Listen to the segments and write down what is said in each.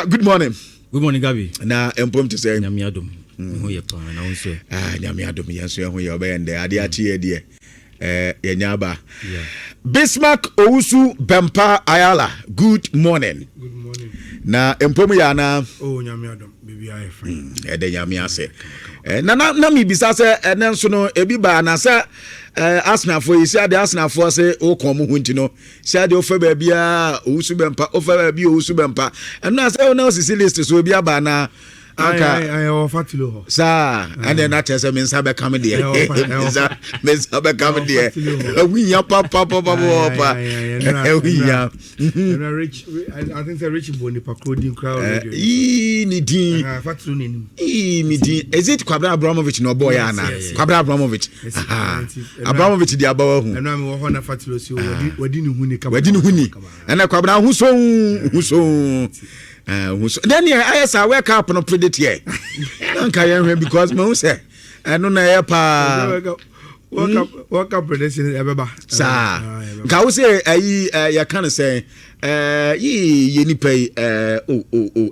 Nhyira, good morning. Good morning, Gabi. Na empom to say Nyamiadom. Ho ye pa na wonso. Nyamiadom yenso ho ye obeyende ade achi de yenyaba. Bismarck Owusu Bempa Ayala. Good morning. Good morning. Na empom ya na Nyamiadom baby I fine. De nyamia se. Na mi bisa se enenso no ebi ba na se Arsenal for you say the Arsenal for say o kom hu ntino say the ofa ba bia Owusu Bempa ofa ba bia Owusu Bempa and na say na sisi list so bia ba na I offer to lo sir and then that say men sabe come there men sabe come there we ya papa we ya rich I think the rich boni pa clothing crowd ni din fatu nim mi din is it Kwabena Abramovich no boy ana Kwabena Abramovich Abramovich di abawa hu na me wo ho na fatu so wadi ni huni kama wadi ni huni na Kwabena huso then I say wake up no predict here nka yen because me say eno na ye pa wake up prediction ebeba sa nka wo say ayi ya kan say ye ni pay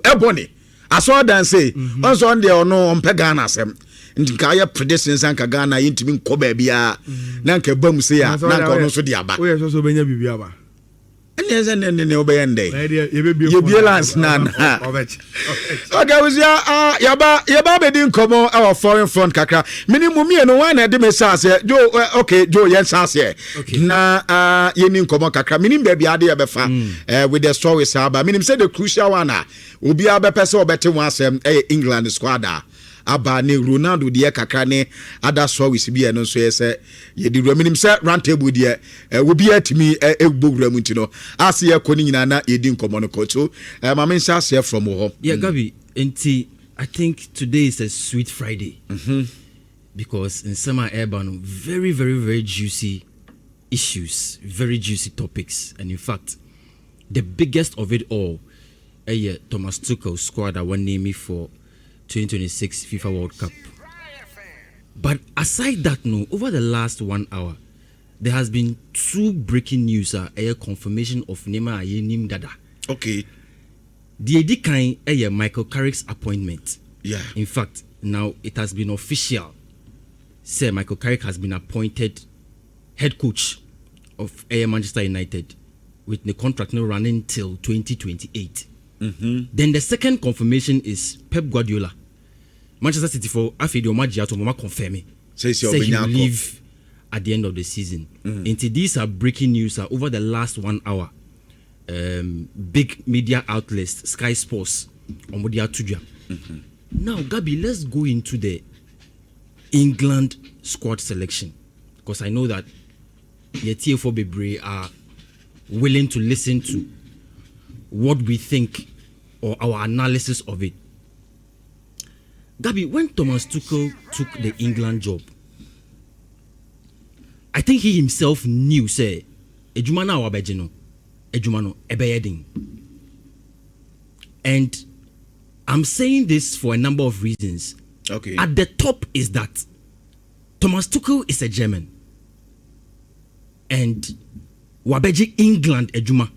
ebony aso dan say onso on there ono on pe Ghana asem nka ya predictions anka Ghana yintimi nko ba bia na nka bam say ya na nka ono so di aba wo ye so benya bibia ba ne obeyende ye balance na okay we yaba be din komo our foreign front kakra minimum me no one na de me say jo okay jo yen say na ye ni komo kakra minim be bia de ye be fa with the stories aba minim say the crucial one obi aba pese obete one asem England squad aba ne Ronaldo de kakra ne ada stories bi e no so ye di minim say round table de wo bi atimi egbogura mu ntino ase ye koni nyina na ye di nkomo no koto mama nsa ase from ho yeah Gabi enti I think today is a sweet Friday because in summer urban very very very juicy issues, very juicy topics, and in fact the biggest of it all Thomas Tuchel squad that one name me for 2026 FIFA World Cup. But aside that, no, over the last 1 hour, there has been two breaking news. A confirmation of Nhyira Nim Dada. Okay. The Edikan Michael Carrick's appointment. Yeah. In fact, now it has been official. Sir Michael Carrick has been appointed head coach of Manchester United with the contract now running till 2028. Then the second confirmation is Pep Guardiola. Manchester City for Afidi Omaji to Mama confirming. Say he will leave at the end of the season. Into these are breaking news over the last 1 hour. Big media outlets, Sky Sports, Omodia Tuja. Now, Gabi, let's go into the England squad selection. Because I know that the TFO Bebre are willing to listen to what we think or our analysis of it. Gabi, when Thomas Tuchel took the England job, I think he himself knew, say, Ejumana wabejino, Ejumano ebeyeding. And I'm saying this for a number of reasons. Okay. At the top is that Thomas Tuchel is a German. And wabeji England Ejuma.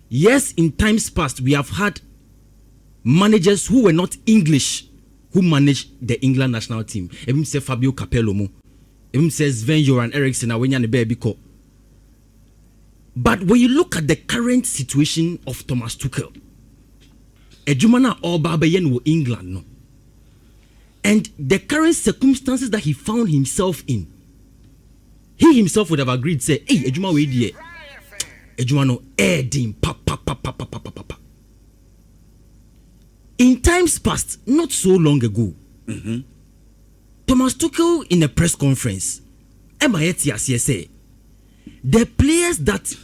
Yes, in times past, we have had managers who were not English who managed the England national team. Even say Fabio Capello mo. Even says Sven-Göran Eriksson awenya ne baby ko. But when you look at the current situation of Thomas Tuchel, Ejumana Oba beyen wo England no. And the current circumstances that he found himself in, he himself would have agreed, say, hey, Ejuma we die. Ejuma no edim pa. In times past, not so long ago, Thomas Tuchel in a press conference, the players that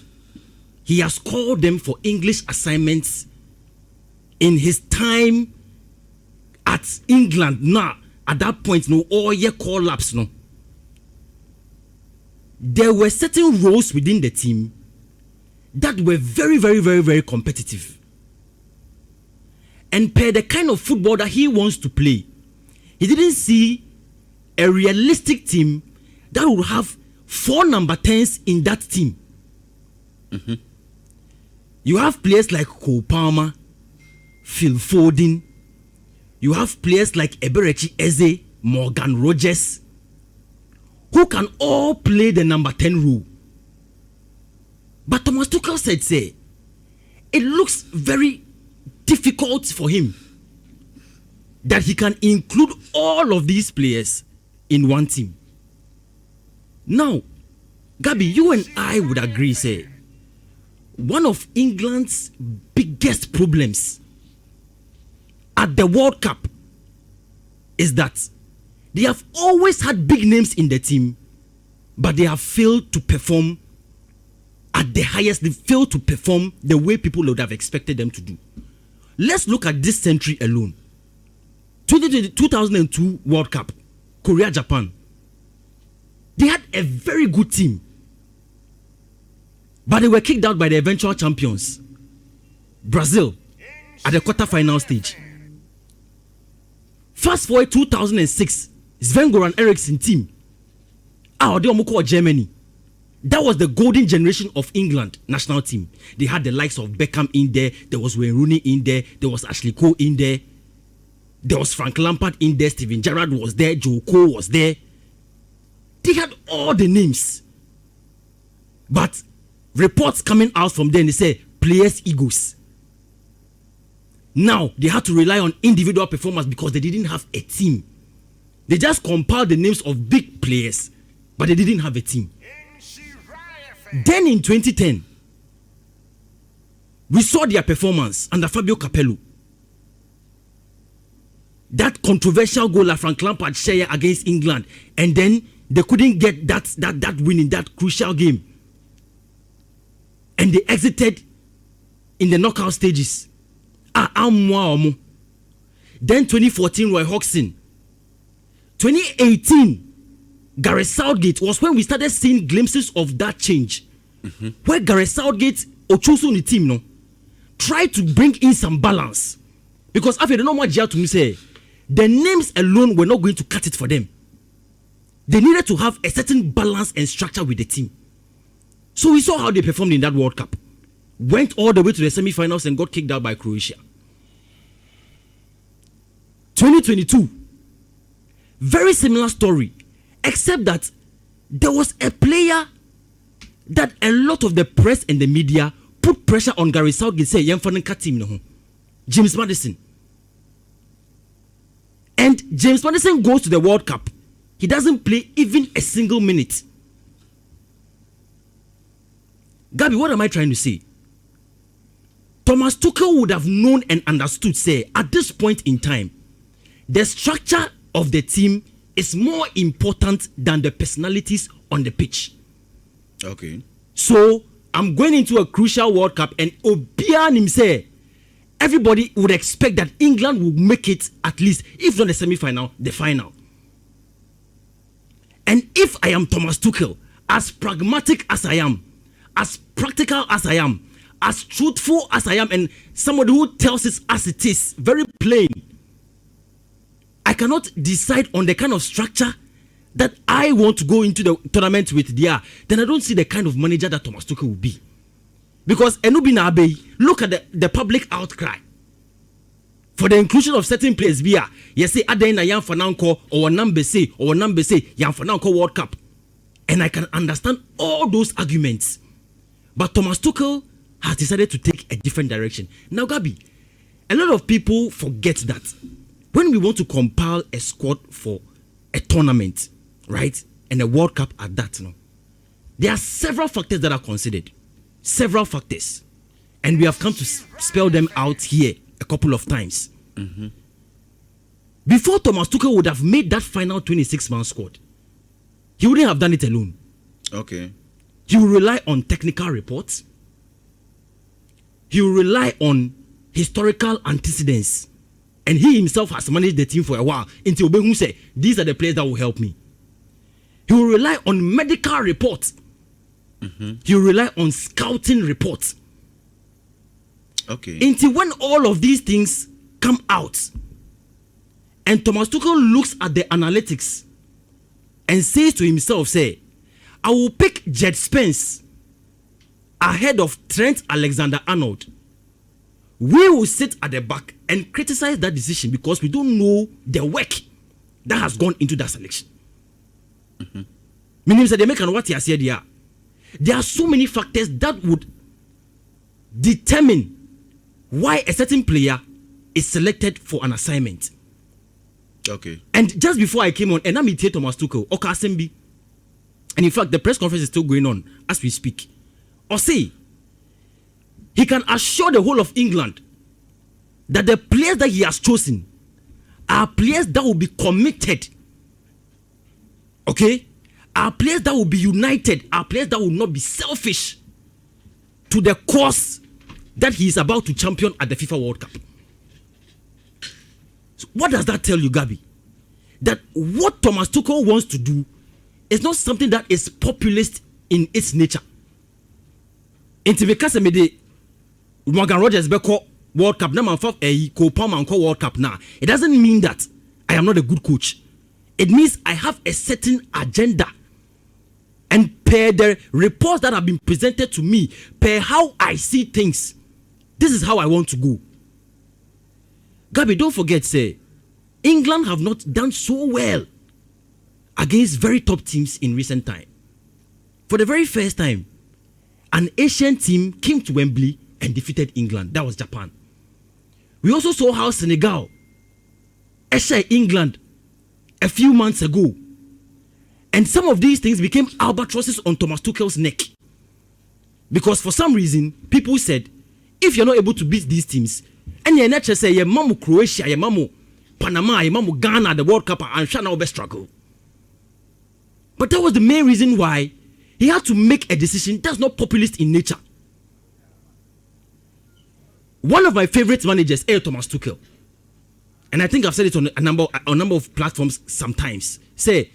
he has called them for English assignments in his time at England, now at that point, no all year collapse, no. There were certain roles within the team that were very, very, very, very competitive. And per the kind of football that he wants to play, he didn't see a realistic team that would have 4 number 10s in that team. You have players like Cole Palmer, Phil Foden. You have players like Eberechi Eze, Morgan Rogers, who can all play the number 10 role. But Thomas Tuchel said, it looks very difficult for him that he can include all of these players in one team. Now, Gabi, you and I would agree, one of England's biggest problems at the World Cup is that they have always had big names in the team, but they have failed to perform at the highest. They failed to perform the way people would have expected them to do. Let's look at this century alone. 2002 World Cup, Korea, Japan. They had a very good team, but they were kicked out by the eventual champions, Brazil, at the quarter-final stage. Fast forward 2006, Sven-Göran Eriksson team. Germany. That was the golden generation of England national team. They had the likes of Beckham in there. There was Wayne Rooney in there. There was Ashley Cole in there. There was Frank Lampard in there. Steven Gerrard was there. Joe Cole was there. They had all the names. But reports coming out from them, they say players' egos. Now, they had to rely on individual performance because they didn't have a team. They just compiled the names of big players, but they didn't have a team. Then in 2010, we saw their performance under Fabio Capello. That controversial goal that Frank Lampard shared against England, and then they couldn't get that win in that crucial game. And they exited in the knockout stages. Then 2014, Roy Hodgson. 2018, Gareth Southgate was when we started seeing glimpses of that change. Where Gareth Southgate, Ochoso the team, no, tried to bring in some balance. Because after the normal GR to me say, the names alone were not going to cut it for them. They needed to have a certain balance and structure with the team. So we saw how they performed in that World Cup. Went all the way to the semi-finals and got kicked out by Croatia. 2022, very similar story, except that there was a player that a lot of the press and the media put pressure on Gareth Southgate, say, James Maddison. And James Maddison goes to the World Cup. He doesn't play even a single minute. Gabi, what am I trying to say? Thomas Tuchel would have known and understood, say, at this point in time, the structure of the team is more important than the personalities on the pitch. Okay. So I'm going into a crucial World Cup, and Obianim say everybody would expect that England will make it at least, if not the semi-final, the final. And if I am Thomas Tuchel, as pragmatic as I am, as practical as I am, as truthful as I am, and somebody who tells it as it is, very plain, I cannot decide on the kind of structure that I want to go into the tournament with there. Then I don't see the kind of manager that Thomas Tuchel will be. Because Enubina Abe, look at the public outcry for the inclusion of certain players. You say Adena Yan Fananko or number say Yan Fananko World Cup. And I can understand all those arguments. But Thomas Tuchel has decided to take a different direction. Now, Gabi, a lot of people forget that when we want to compile a squad for a tournament, right, and a World Cup at that, there are several factors that are considered. Several factors. And we have come to spell them out here a couple of times. Before Thomas Tuchel would have made that final 26-man squad, he wouldn't have done it alone. Okay. He will rely on technical reports. He will rely on historical antecedents. And he himself has managed the team for a while until Obehu said, these are the players that will help me. He will rely on medical reports. He will rely on scouting reports. Okay. Until when all of these things come out, and Thomas Tuchel looks at the analytics and says to himself, say, I will pick Jed Spence ahead of Trent Alexander-Arnold, we will sit at the back and criticize that decision because we don't know the work that has gone into that selection. Meaning that they make what you said here. There are so many factors that would determine why a certain player is selected for an assignment. Okay. And just before I came on, and I'm here Thomas Tuchel, Okasembi, and in fact, the press conference is still going on as we speak. Or say, he can assure the whole of England that the players that he has chosen are players that will be committed. Okay? Are players that will be united, are players that will not be selfish to the cause that he is about to champion at the FIFA World Cup. So what does that tell you, Gabi? That what Thomas Tuchel wants to do is not something that is populist in its nature. Because Morgan Rogers Beko World Cup, World Cup now. It doesn't mean that I am not a good coach. It means I have a certain agenda. And per the reports that have been presented to me, per how I see things, this is how I want to go. Gabi, don't forget, say, England have not done so well against very top teams in recent time. For the very first time, an Asian team came to Wembley and defeated England. That was Japan. We also saw how Senegal escaped England a few months ago. And some of these things became albatrosses on Thomas Tuchel's neck. Because for some reason, people said, if you're not able to beat these teams, and you're not just say, your mamu Croatia, your mamu Panama, your mamu Ghana, the World Cup, I'm sure now be struggle. But that was the main reason why he had to make a decision that's not populist in nature. One of my favorite managers is Thomas Tuchel. And I think I've said it on a number of platforms sometimes. Say,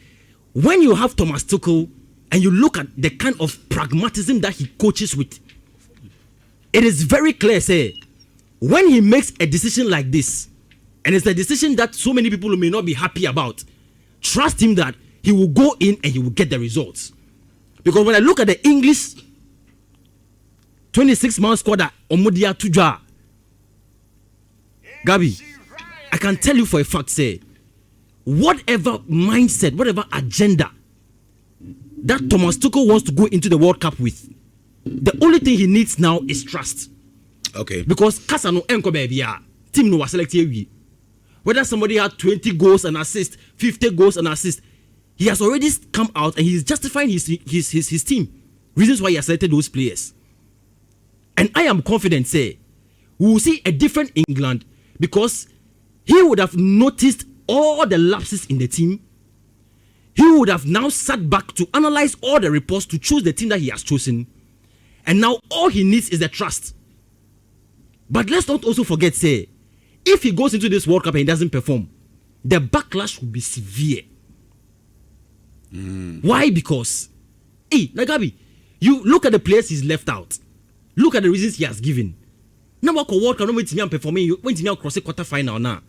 when you have Thomas Tuchel and you look at the kind of pragmatism that he coaches with, it is very clear, say, when he makes a decision like this, and it's a decision that so many people may not be happy about, trust him that he will go in and he will get the results. Because when I look at the English 26-man squad at Omodia Tuja, Gabi, I can tell you for a fact, say, whatever mindset, whatever agenda that Thomas Tuchel wants to go into the World Cup with, the only thing he needs now is trust. Okay. Because Kasano Enko baby, team no was selected. Whether somebody had 20 goals and assists, 50 goals and assists, he has already come out and he's justifying his team. Reasons why he has selected those players. And I am confident, say, we will see a different England because he would have noticed all the lapses in the team. He would have now sat back to analyze all the reports to choose the team that he has chosen. And now all he needs is the trust. But let's not also forget, say, if he goes into this World Cup and he doesn't perform, the backlash will be severe. Why? Because, Nagabi, you look at the players he's left out. Look at the reasons he has given. Now, World Cup, no performing. When you cross a quarter final now,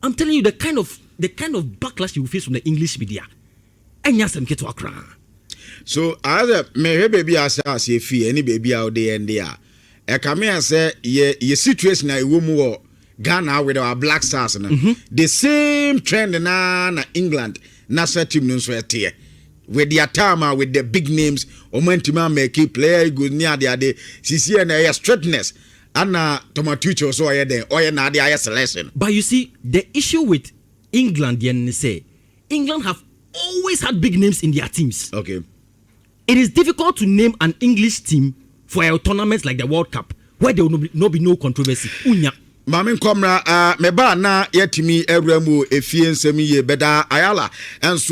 I'm telling you the kind of backlash you will face from the English media. And yes, I'm to Accra. So, as me baby as a fee, any baby out there and there. I come here and say, your situation na iwomu Ghana with our Black Stars. The same trend na England national team no so here. With the atama with the big names, Omentima make player good near the other. See and straightness. And Thomas Tuchel so there or na the selection. But you see, the issue with England, say, England have always had big names in their teams. Okay. It is difficult to name an English team for a tournament like the World Cup where there will not be no controversy. Unya. Mamin Komra, meba na yetimi ebremu efie nsemi ye beda ayala. And